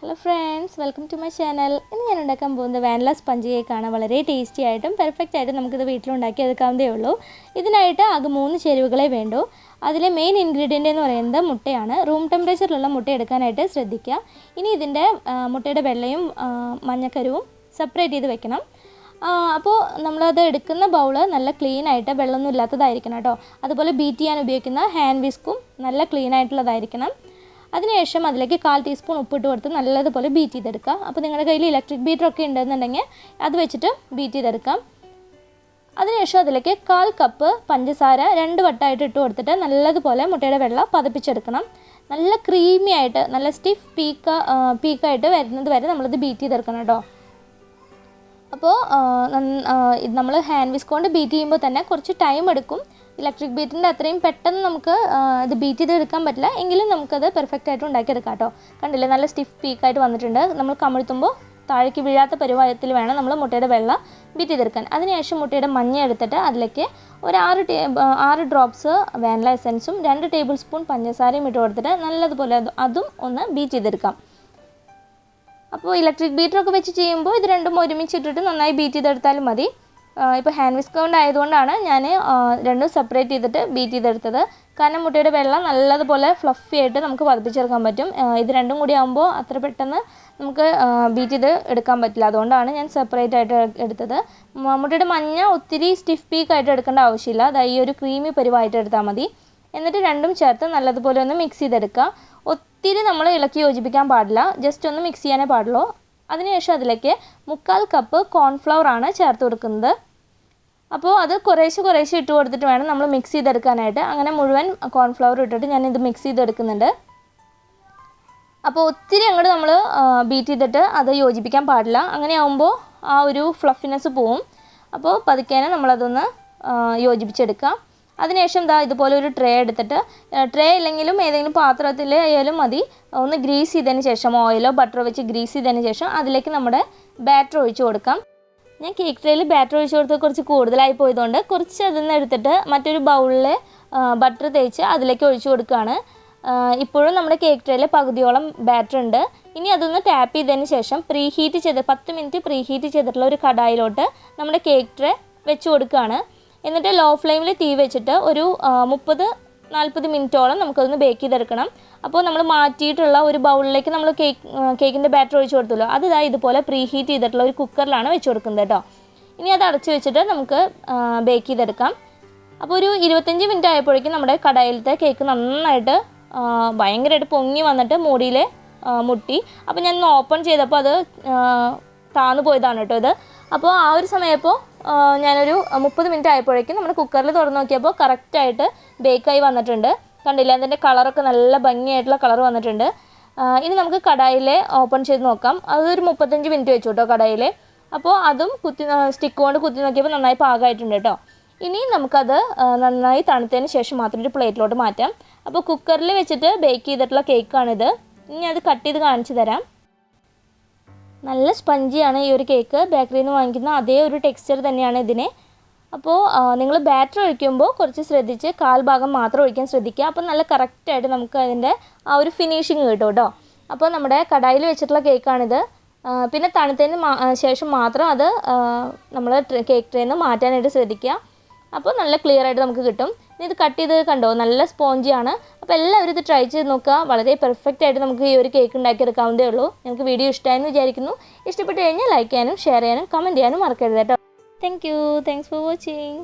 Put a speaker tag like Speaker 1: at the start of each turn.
Speaker 1: Hello friends, welcome to my channel. ഇന്ന് ഞാൻ ഉണ്ടാക്കാൻ പോകുന്നത് വാനില സ്പഞ്ച് കേക്ക് ആണ്. വളരെ ടേസ്റ്റി ആയിട്ടും പെർഫെക്റ്റ് ആയിട്ടും നമുക്ക് ഇത് വീട്ടിൽ ഉണ്ടാക്കി എടുക്കാവുന്നതേ ഉള്ളൂ. ഇതിനായിട്ട് ആകെ 3 ചേരുവകളെ വേണ്ടൂ. അതിലെ മെയിൻ ഇൻഗ്രീഡിയന്റ് എന്ന് പറയുന്നത് മുട്ടയാണ്. റൂം ടെമ്പറേച്ചറിലുള്ള മുട്ട എടുക്കാനായിട്ട് ശ്രദ്ധിക്കുക. ഇനി ഇതിന്റെ മുട്ടയുടെ വെള്ളയും മഞ്ഞക്കരുവും സെപ്പറേറ്റ് ചെയ്ത് വെക്കണം. അപ്പോൾ നമ്മൾ അത് എടുക്കുന്ന ബൗൾ നല്ല ക്ലീൻ ആയിട്ട് വെള്ളമൊന്നും ഇല്ലാത്തതായിരിക്കണം കേട്ടോ. അതുപോലെ ബീറ്റ് ചെയ്യാൻ ഉപയോഗിക്കുന്ന ഹാൻഡ് വിസ്കും നല്ല ക്ലീൻ ആയിട്ടുള്ളതായിരിക്കണം. അതിനുശേഷം അതിലേക്ക് 1/4 ടീസ്പൂൺ ഉപ്പിട്ട് കൊടുത്ത് നല്ലതുപോലെ ബീറ്റ് ചെയ്തെടുക്കുക. അപ്പോൾ നിങ്ങളുടെ കയ്യിൽ ഇലക്ട്രിക് ബീറ്ററൊക്കെ ഉണ്ടെന്നുണ്ടെങ്കിൽ അത് വെച്ചിട്ട് ബീറ്റ് ചെയ്തെടുക്കാം. അതിനുശേഷം അതിലേക്ക് 1/4 കപ്പ് പഞ്ചസാര 2 വട്ടമായിട്ട് ഇട്ട് കൊടുത്തിട്ട് നല്ലതുപോലെ മുട്ടയുടെ വെള്ളം പതപ്പിച്ചെടുക്കണം. നല്ല ക്രീമി ആയിട്ട് നല്ല സ്റ്റിഫ് പീക്കായിട്ട് വരുന്നത് വരെ നമ്മളിത് ബീറ്റ് ചെയ്തെടുക്കണം കേട്ടോ. അപ്പോൾ നമ്മൾ ഹാൻഡ് വിസ്ക് കൊണ്ട് ബീറ്റ് ചെയ്യുമ്പോൾ തന്നെ കുറച്ച് ടൈം എടുക്കും. ഇലക്ട്രിക് ബീറ്ററിൻ്റെ അത്രയും പെട്ടെന്ന് നമുക്ക് ഇത് ബീറ്റ് ചെയ്തെടുക്കാൻ പറ്റില്ല, എങ്കിലും നമുക്കത് പെർഫെക്റ്റ് ആയിട്ട് ഉണ്ടാക്കിയെടുക്കാം കേട്ടോ. കണ്ടില്ലേ, നല്ല സ്റ്റിഫ് പീക്കായിട്ട് വന്നിട്ടുണ്ട്. നമ്മൾ കമിഴ്ത്തുമ്പോൾ താഴേക്ക് വീഴാത്ത പരുവത്തിൽ വേണം നമ്മൾ മുട്ടയുടെ വെള്ളം ബീറ്റ് ചെയ്തെടുക്കാൻ. അതിനുശേഷം മുട്ടയുടെ മഞ്ഞ എടുത്തിട്ട് അതിലേക്ക് ഒരു 6 ഡ്രോപ്സ് വാനില എസൻസും 2 ടേബിൾ സ്പൂൺ പഞ്ചസാരയും ഇട്ട് കൊടുത്തിട്ട് നല്ലതുപോലെ അതും ഒന്ന് ബീറ്റ് ചെയ്തെടുക്കാം. അപ്പോൾ ഇലക്ട്രിക് ബീറ്ററൊക്കെ വെച്ച് ചെയ്യുമ്പോൾ ഇത് രണ്ടും ഒരുമിച്ചിട്ടിട്ട് നന്നായി ബീറ്റ് ചെയ്തെടുത്താലും മതി. ഇപ്പോൾ ഹാൻഡ് വിസ്ക് കൊണ്ടായതുകൊണ്ടാണ് ഞാൻ രണ്ടും സെപ്പറേറ്റ് ചെയ്തിട്ട് ബീറ്റ് ചെയ്തെടുത്തത്. കാരണം മുട്ടയുടെ വെള്ളം നല്ലതുപോലെ ഫ്ലഫി ആയിട്ട് നമുക്ക് പതപ്പിച്ചെടുക്കാൻ പറ്റും. ഇത് രണ്ടും കൂടി ആകുമ്പോൾ അത്ര പെട്ടെന്ന് നമുക്ക് ബീറ്റ് ചെയ്ത് എടുക്കാൻ പറ്റില്ല. അതുകൊണ്ടാണ് ഞാൻ സെപ്പറേറ്റ് ആയിട്ട് എടുത്തത്. മുട്ടയുടെ മഞ്ഞ ഒത്തിരി സ്റ്റിഫ് പീക്കായിട്ട് എടുക്കേണ്ട ആവശ്യമില്ല. അതായത് ഈ ഒരു ക്രീമി പരുവായിട്ട് എടുത്താൽ മതി. എന്നിട്ട് രണ്ടും ചേർത്ത് നല്ലതുപോലെ ഒന്ന് മിക്സ് ചെയ്തെടുക്കുക. ഒത്തിരി നമ്മൾ ഇളക്കി യോജിപ്പിക്കാൻ പാടില്ല, ജസ്റ്റ് ഒന്ന് മിക്സ് ചെയ്യാനേ പാടുള്ളൂ. അതിനുശേഷം അതിലേക്ക് 1/4 കപ്പ് കോൺഫ്ലവർ ആണ് ചേർത്ത് കൊടുക്കുന്നത്. അപ്പോൾ അത് കുറേശ്ശെ ഇട്ട് കൊടുത്തിട്ട് വേണം നമ്മൾ മിക്സ് ചെയ്തെടുക്കാനായിട്ട്. അങ്ങനെ മുഴുവൻ കോൺഫ്ലവർ ഇട്ടിട്ട് ഞാനിത് മിക്സ് ചെയ്തെടുക്കുന്നുണ്ട്. അപ്പോൾ ഒത്തിരി അങ്ങോട്ട് നമ്മൾ ബീറ്റ് ചെയ്തിട്ട് അത് യോജിപ്പിക്കാൻ പാടില്ല. അങ്ങനെ ആകുമ്പോൾ ആ ഒരു ഫ്ലഫിനെസ് പോവും. അപ്പോൾ പതുക്കേനെ നമ്മളതൊന്ന് യോജിപ്പിച്ചെടുക്കാം. അതിനുശേഷം ഇതുപോലെ ഒരു ട്രേ എടുത്തിട്ട്, ട്രേ ഇല്ലെങ്കിലും ഏതെങ്കിലും പാത്രത്തിൽ ആയാലും മതി, ഒന്ന് ഗ്രീസ് ചെയ്തതിന് ശേഷം ഓയിലോ ബട്ടറോ വെച്ച് ഗ്രീസ് ചെയ്തതിന് ശേഷം അതിലേക്ക് നമ്മുടെ ബാറ്റർ ഒഴിച്ച് കൊടുക്കാം. ഞാൻ കേക്ക് ട്രേയിൽ ബാറ്റർ ഒഴിച്ച് കൊടുത്തത് കുറച്ച് കൂടുതലായി പോയതുകൊണ്ട് കുറച്ച് അതിൽ നിന്ന് എടുത്തിട്ട് മറ്റൊരു ബൗളിൽ ബട്ടർ തേച്ച് അതിലേക്ക് ഒഴിച്ച് കൊടുക്കുകയാണ്. ഇപ്പോഴും നമ്മുടെ കേക്ക് ട്രേയിൽ പകുതിയോളം ബാറ്റർ ഉണ്ട്. ഇനി അതൊന്ന് ടാപ്പ് ചെയ്തതിന് ശേഷം 10 മിനിറ്റ് പ്രീ ഹീറ്റ് ചെയ്തിട്ടുള്ള ഒരു കടായിലോട്ട് നമ്മുടെ കേക്ക് ട്രേ വെച്ച് കൊടുക്കുകയാണ്. എന്നിട്ട് ലോ ഫ്ലെയിമിൽ തീ വെച്ചിട്ട് ഒരു 30-40 മിനിറ്റോളം നമുക്കതൊന്ന് ബേക്ക് ചെയ്തെടുക്കണം. അപ്പോൾ നമ്മൾ മാറ്റിയിട്ടുള്ള ഒരു ബൗളിലേക്ക് നമ്മൾ കേക്കിൻ്റെ ബാറ്റർ ഒഴിച്ച് കൊടുത്തല്ലോ, അത് ഇതുപോലെ പ്രീ ഹീറ്റ് ചെയ്തിട്ടുള്ള ഒരു കുക്കറിലാണ് വെച്ച് കൊടുക്കുന്നത് കേട്ടോ. ഇനി അത് അടച്ച് വെച്ചിട്ട് നമുക്ക് ബേക്ക് ചെയ്തെടുക്കാം. അപ്പോൾ ഒരു 25 മിനിറ്റ് ആയപ്പോഴേക്കും നമ്മുടെ കടായിലത്തെ കേക്ക് നന്നായിട്ട് ഭയങ്കരമായിട്ട് പൊങ്ങി വന്നിട്ട് മൂടിയിൽ മുട്ടി. അപ്പോൾ ഞാൻ ഓപ്പൺ ചെയ്തപ്പോൾ അത് താന്നു പോയതാണ് കേട്ടോ ഇത്. അപ്പോൾ ആ ഒരു സമയപ്പോൾ ഞാനൊരു 30 മിനിറ്റ് ആയപ്പോഴേക്കും നമ്മുടെ കുക്കറിൽ തുറന്ന് നോക്കിയപ്പോൾ കറക്റ്റായിട്ട് ബേക്കായി വന്നിട്ടുണ്ട്. കണ്ടില്ല, അതിൻ്റെ കളറൊക്കെ നല്ല ഭംഗിയായിട്ടുള്ള കളർ വന്നിട്ടുണ്ട്. ഇനി നമുക്ക് കടായിൽ ഓപ്പൺ ചെയ്ത് നോക്കാം. അതൊരു 35 മിനിറ്റ് വെച്ചു കേട്ടോ കടായിൽ. അപ്പോൾ അതും സ്റ്റിക്ക് കൊണ്ട് കുത്തി നോക്കിയപ്പോൾ നന്നായി പാകമായിട്ടുണ്ട് കേട്ടോ. ഇനി നമുക്കത് നന്നായി തണുത്തതിന് ശേഷം മാത്രം ഒരു പ്ലേറ്റിലോട്ട് മാറ്റാം. അപ്പോൾ കുക്കറിൽ വെച്ചിട്ട് ബേക്ക് ചെയ്തിട്ടുള്ള കേക്കാണിത്. ഇനി അത് കട്ട് ചെയ്ത് കാണിച്ചു തരാം. നല്ല സ്പഞ്ചിയാണ് ഈ ഒരു കേക്ക്. ബേക്കറിയിൽ നിന്ന് വാങ്ങിക്കുന്ന അതേ ഒരു ടെക്സ്ചർ തന്നെയാണ് ഇതിന്. അപ്പോൾ നിങ്ങൾ ബാറ്റർ ഒഴിക്കുമ്പോൾ കുറച്ച് ശ്രദ്ധിച്ച് 1/4 ഭാഗം മാത്രം ഒഴിക്കാൻ ശ്രദ്ധിക്കുക. അപ്പോൾ നല്ല കറക്റ്റായിട്ട് നമുക്ക് അതിൻ്റെ ആ ഒരു ഫിനിഷിങ് കിട്ടും കേട്ടോ. അപ്പോൾ നമ്മുടെ കടായിൽ വെച്ചിട്ടുള്ള കേക്കാണിത്. പിന്നെ തണുത്തതിന് ശേഷം മാത്രം അത് നമ്മൾ കേക്ക് ട്രേയിൽ നിന്ന് മാറ്റാനായിട്ട് ശ്രദ്ധിക്കുക. അപ്പോൾ നല്ല ക്ലിയർ ആയിട്ട് നമുക്ക് കിട്ടും. ഇനി ഇത് കട്ട് ചെയ്ത് കണ്ടോ, നല്ല സ്പോഞ്ചിയാണ്. അപ്പോൾ എല്ലാവരും ഇത് ട്രൈ ചെയ്ത് നോക്കുക. വളരെ പെർഫെക്റ്റ് ആയിട്ട് നമുക്ക് ഈ ഒരു കേക്ക് ഉണ്ടാക്കിയെടുക്കാവുന്നതേ ഉള്ളൂ. നിങ്ങൾക്ക് വീഡിയോ ഇഷ്ടമായെന്ന് വിചാരിക്കുന്നു. ഇഷ്ടപ്പെട്ട് കഴിഞ്ഞാൽ ലൈക്ക് ചെയ്യാനും ഷെയർ ചെയ്യാനും കമൻറ്റ് ചെയ്യാനും മറക്കരുത് കേട്ടോ. Thanks for watching.